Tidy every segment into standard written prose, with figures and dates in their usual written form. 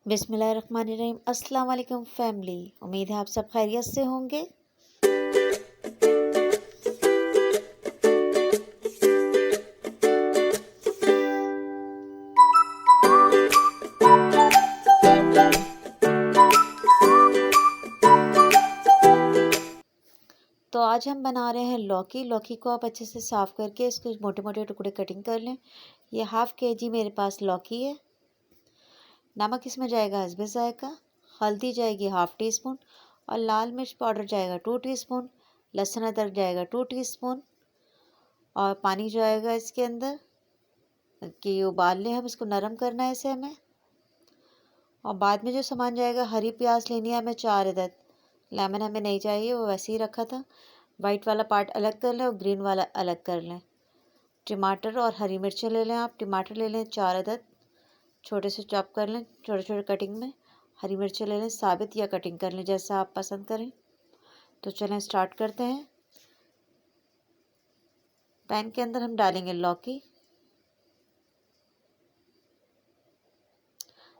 बिस्मिल्लाहिर्रहमानिर्रहीम। अस्सलाम वालेकुम फैमिली। उम्मीद है आप सब खैरियत से होंगे। तो आज हम बना रहे हैं लौकी। लौकी को आप अच्छे से साफ़ करके इसके मोटे मोटे टुकड़े कटिंग कर लें। ये हाफ़ kg मेरे पास लौकी है। नमक इसमें जाएगा हस्बे ज़ायक़ा, हल्दी जाएगी हाफ़ टी स्पून और लाल मिर्च पाउडर जाएगा 2 टीस्पून, लहसुन अदरक जाएगा 2 टीस्पून और पानी जाएगा इसके अंदर कि उबाल लें हम इसको, नरम करना है इसे हमें। और बाद में जो सामान जाएगा, हरी प्याज लेनी है हमें 4 अदद। लेमन हमें नहीं चाहिए, वो वैसे ही रखा था। वाइट वाला पार्ट अलग कर लें और ग्रीन वाला अलग कर लें। टमाटर और हरी मिर्चें ले लें आप। टमाटर ले लें 4 अदद, छोटे से चॉप कर लें, छोटे छोटे कटिंग में। हरी मिर्चें ले लें साबित या कटिंग कर लें, जैसा आप पसंद करें। तो चलें स्टार्ट करते हैं। पैन के अंदर हम डालेंगे लौकी।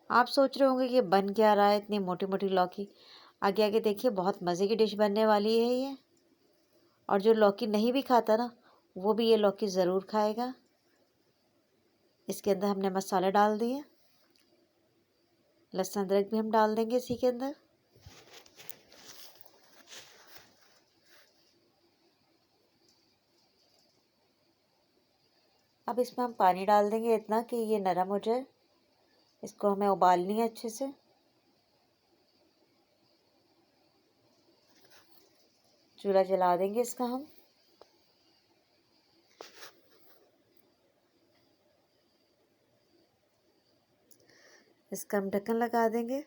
आप सोच रहे होंगे कि ये बन क्या रहा है, इतनी मोटी मोटी लौकी। आगे आगे देखिए, बहुत मज़े की डिश बनने वाली है ये। और जो लौकी नहीं भी खाता ना, वो भी ये लौकी ज़रूर खाएगा। इसके अंदर हमने मसाले डाल दिए, लहसुन अदरक भी हम डाल देंगे इसी के अंदर। अब इसमें हम पानी डाल देंगे इतना कि ये नरम हो जाए। इसको हमें उबालनी है अच्छे से। चूल्हा जला देंगे इसका हम। इसका हम ढक्कन लगा देंगे।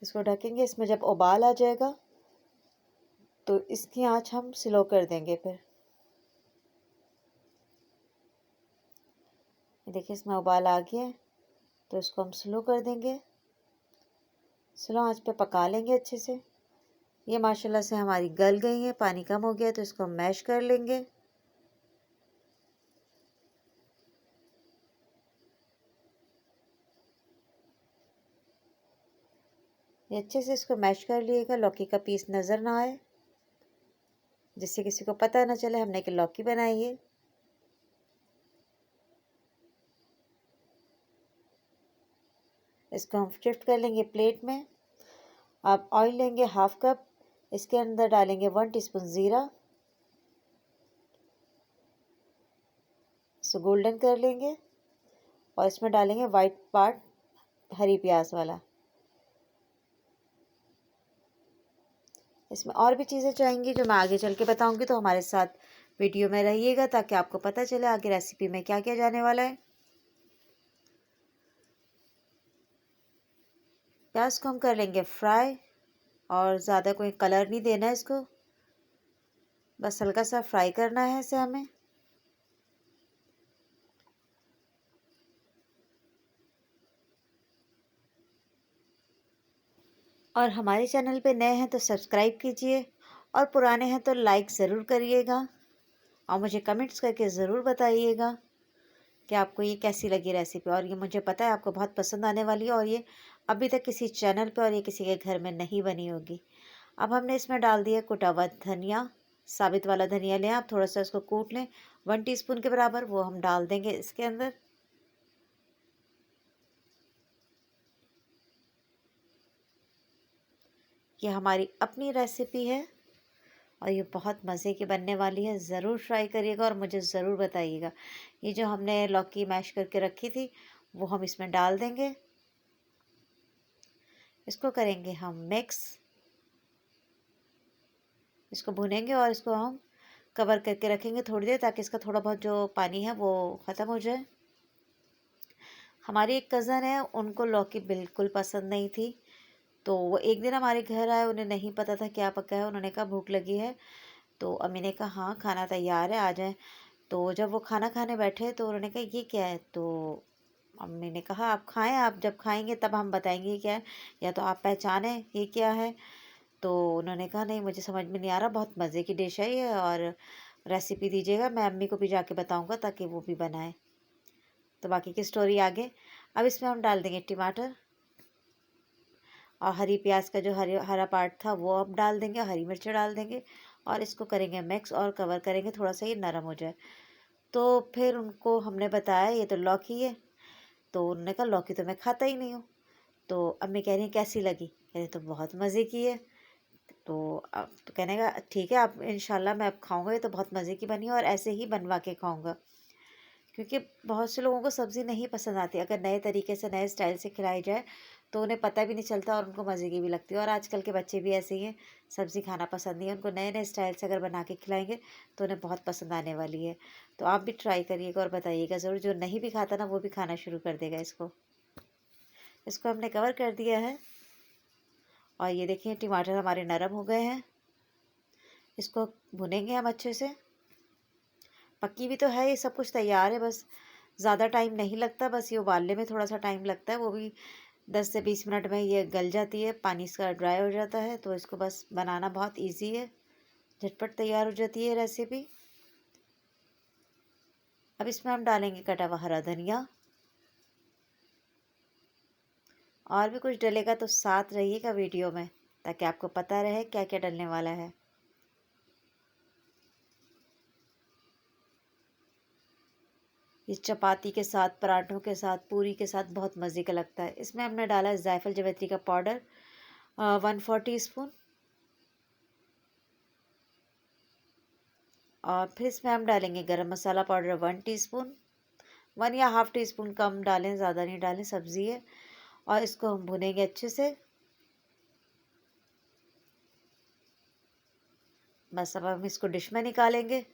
इसको ढकेंगे। इसमें जब उबाल आ जाएगा तो इसकी आंच हम स्लो कर देंगे। फिर देखिए, इसमें उबाल आ गया है तो इसको हम स्लो कर देंगे। स्लो आंच पे पका लेंगे अच्छे से। ये माशाल्लाह से हमारी गल गई है, पानी कम हो गया तो इसको हम मैश कर लेंगे। ये अच्छे से इसको मैश कर लिएगा, लौकी का पीस नज़र ना आए, जिससे किसी को पता ना चले हमने कि लौकी बनाई है। इसको हम शिफ्ट कर लेंगे प्लेट में। आप ऑयल लेंगे हाफ कप। इसके अंदर डालेंगे 1 टीस्पून ज़ीरा। इसको गोल्डन कर लेंगे और इसमें डालेंगे वाइट पार्ट हरी प्याज वाला। इसमें और भी चीज़ें चाहेंगी जो मैं आगे चल के बताऊंगी, तो हमारे साथ वीडियो में रहिएगा ताकि आपको पता चले आगे रेसिपी में क्या क्या जाने वाला है। प्याज को हम कर लेंगे फ्राई और ज़्यादा कोई कलर नहीं देना है इसको, बस हल्का सा फ्राई करना है इसे हमें। और हमारे चैनल पे नए हैं तो सब्सक्राइब कीजिए और पुराने हैं तो लाइक ज़रूर करिएगा और मुझे कमेंट्स करके ज़रूर बताइएगा कि आपको ये कैसी लगी रेसिपी। और ये मुझे पता है आपको बहुत पसंद आने वाली है और ये अभी तक किसी चैनल पे और ये किसी के घर में नहीं बनी होगी। अब हमने इसमें डाल दिया कुटा हुआ धनिया। साबित वाला धनिया लें आप, थोड़ा सा इसको कूट लें 1 टीस्पून के बराबर, वो हम डाल देंगे इसके अंदर। ये हमारी अपनी रेसिपी है और ये बहुत मज़े की बनने वाली है। ज़रूर ट्राई करिएगा और मुझे ज़रूर बताइएगा। ये जो हमने लौकी मैश करके रखी थी वो हम इसमें डाल देंगे। इसको करेंगे हम मिक्स। इसको भुनेंगे और इसको हम कवर करके रखेंगे थोड़ी देर, ताकि इसका थोड़ा बहुत जो पानी है वो ख़त्म हो जाए। हमारी एक कज़न है, उनको लौकी बिल्कुल पसंद नहीं थी, तो वो एक दिन हमारे घर आए। उन्हें नहीं पता था क्या पका है। उन्होंने कहा भूख लगी है, तो अम्मी ने कहा हाँ खाना तैयार है, आ जाएं। तो जब वो खाना खाने बैठे तो उन्होंने कहा ये क्या है, तो अम्मी ने कहा आप खाएं, आप जब खाएंगे तब हम बताएंगे क्या है, या तो आप पहचाने ये क्या है। तो उन्होंने कहा नहीं मुझे समझ में नहीं आ रहा, बहुत मज़े की डिश है ये और रेसिपी दीजिएगा, मैं अम्मी को भी जाके बताऊंगा ताकि वो भी बनाए। तो बाकी की स्टोरी आगे। अब इसमें हम डाल देंगे टमाटर। और हरी प्याज का जो हरा पार्ट था वो अब डाल देंगे, हरी मिर्च डाल देंगे और इसको करेंगे मिक्स और कवर करेंगे थोड़ा सा ये नरम हो जाए। तो फिर उनको हमने बताया ये तो लौकी है, तो उन्होंने कहा लौकी तो मैं खाता ही नहीं हूँ। तो अम्मी कह रही कैसी लगी, कह रही तो बहुत मज़े की है। तो अब तो कहने का ठीक है, आप इंशाल्लाह मैं अब खाऊंगा, ये तो बहुत मज़े की बनी है और ऐसे ही बनवा के खाऊंगा। क्योंकि बहुत से लोगों को सब्ज़ी नहीं पसंद आती, अगर नए तरीके से नए स्टाइल से खिलाई जाए तो उन्हें पता भी नहीं चलता और उनको मज़े की भी लगती है। और आजकल के बच्चे भी ऐसे ही हैं, सब्ज़ी खाना पसंद नहीं है उनको, नए नए स्टाइल से अगर बना के खिलाएंगे तो उन्हें बहुत पसंद आने वाली है। तो आप भी ट्राई करिएगा और बताइएगा ज़रूर, जो नहीं भी खाता ना वो भी खाना शुरू कर देगा इसको। इसको हमने कवर कर दिया है और ये देखिए टमाटर हमारे नरम हो गए हैं। इसको भुनेंगे हम अच्छे से। पक्की भी तो है, ये सब कुछ तैयार है, बस ज़्यादा टाइम नहीं लगता, बस ये उबालने में थोड़ा सा टाइम लगता है, वो भी 10 से 20 मिनट में ये गल जाती है, पानी इसका ड्राई हो जाता है। तो इसको बस बनाना बहुत इजी है, झटपट तैयार हो जाती है रेसिपी। अब इसमें हम डालेंगे कटा हुआ हरा धनिया, और भी कुछ डलेगा तो साथ रहिएगा वीडियो में ताकि आपको पता रहे क्या क्या डलने वाला है। ये चपाती के साथ, पराठों के साथ, पूरी के साथ बहुत मज़े का लगता है। इसमें हमने डाला है जायफल जावित्री का पाउडर 1/4 टीस्पून, और फिर इसमें हम डालेंगे गरम मसाला पाउडर 1 टीस्पून, 1 या हाफ़ टी स्पून, कम डालें ज़्यादा नहीं डालें, सब्ज़ी है। और इसको हम भुनेंगे अच्छे से। बस अब हम इसको डिश में निकालेंगे।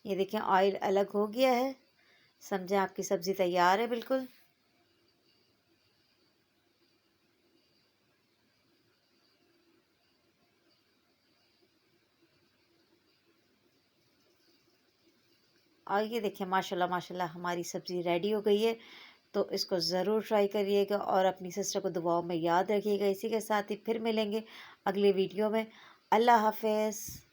ये देखिए ऑयल अलग हो गया है, समझें आपकी सब्ज़ी तैयार है बिल्कुल। और ये देखिए माशाल्लाह माशाल्लाह हमारी सब्ज़ी रेडी हो गई है। तो इसको ज़रूर ट्राई करिएगा और अपनी सिस्टर को दुआओं में याद रखिएगा। इसी के साथ ही फिर मिलेंगे अगले वीडियो में। अल्लाह हाफ़िज़।